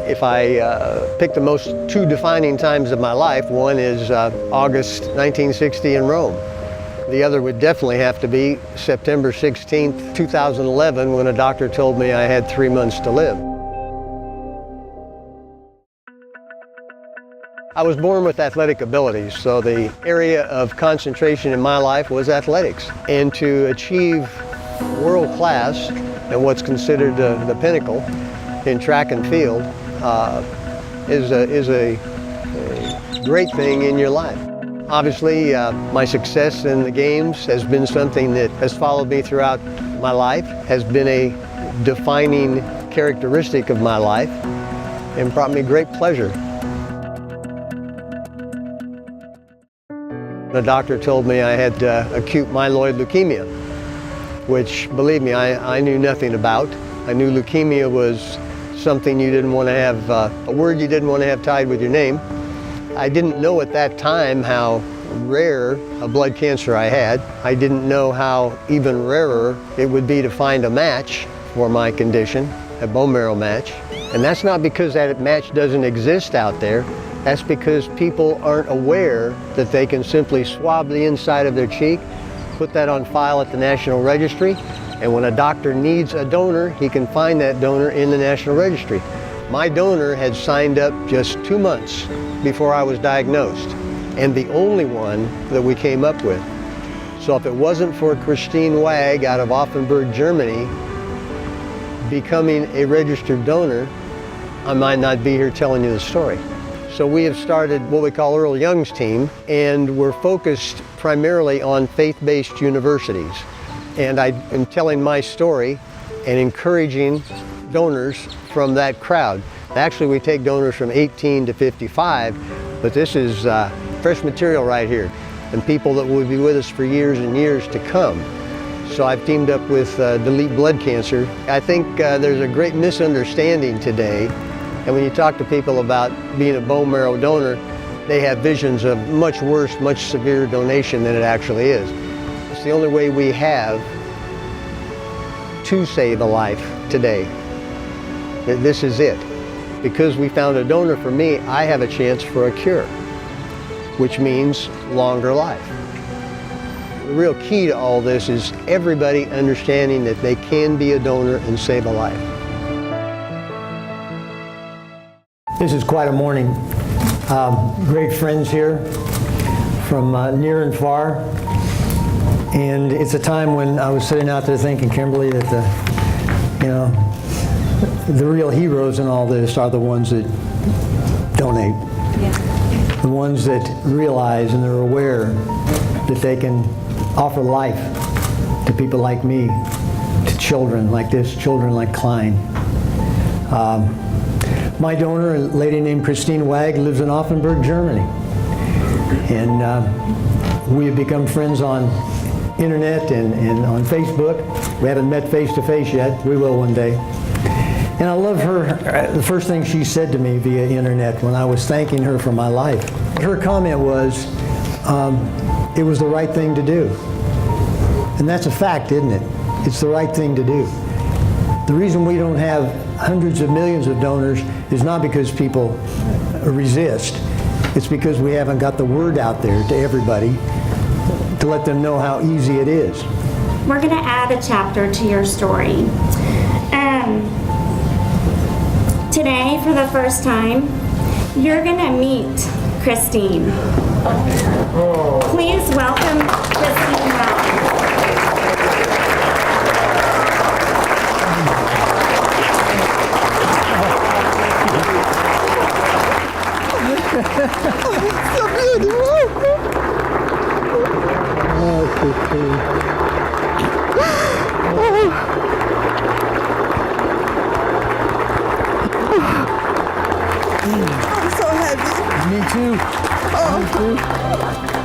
If I pick the most two defining times of my life, one is August 1960 in Rome. The other would definitely have to be September 16th, 2011, when a doctor told me I had 3 months to live. I was born with athletic abilities, so the area of concentration in my life was athletics. And to achieve world class and what's considered the pinnacle in track and field is a great thing in your life. Obviously, my success in the games has been something that has followed me throughout my life, has been a defining characteristic of my life, and brought me great pleasure. The doctor told me I had acute myeloid leukemia, which, believe me, I knew nothing about. I knew leukemia was something you didn't want to have, a word you didn't want to have tied with your name. I didn't know at that time how rare a blood cancer I had. I didn't know how even rarer it would be to find a match for my condition, a bone marrow match. And that's not because that match doesn't exist out there. That's because people aren't aware that they can simply swab the inside of their cheek, put that on file at the National Registry, and when a doctor needs a donor, he can find that donor in the National Registry. My donor had signed up just 2 months before I was diagnosed, and the only one that we came up with. So if it wasn't for Christine Wag out of Offenburg, Germany, becoming a registered donor, I might not be here telling you the story. So we have started what we call Earl Young's team, and we're focused primarily on faith-based universities. And I am telling my story and encouraging donors from that crowd. Actually, we take donors from 18 to 55, but this is fresh material right here, and people that will be with us for years and years to come. So I've teamed up with Delete Blood Cancer. I think there's a great misunderstanding today. And when you talk to people about being a bone marrow donor, they have visions of much worse, much severe donation than it actually is. It's the only way we have to save a life today. This is it. Because we found a donor for me, I have a chance for a cure, which means longer life. The real key to all this is everybody understanding that they can be a donor and save a life. This is quite a morning. Great friends here from near and far. And it's a time when I was sitting out there thinking, Kimberly, that the real heroes in all this are the ones that donate. Yeah. The ones that realize and they're aware that they can offer life to people like me, to children like this, children like Klein. My donor, a lady named Christine Wag, lives in Offenburg, Germany. And we have become friends on internet and on Facebook. We haven't met face to face yet. We will one day. And I love her, the first thing she said to me via internet when I was thanking her for my life. Her comment was, it was the right thing to do. And that's a fact, isn't it? It's the right thing to do. The reason we don't have hundreds of millions of donors is not because people resist. It's because we haven't got the word out there to everybody to let them know how easy it is. We're going to add a chapter to your story. Today, for the first time, you're going to meet Christine. Please welcome Christine Wag. So beautiful. Oh, Christine. I'm so happy. Me too. Oh. Me too.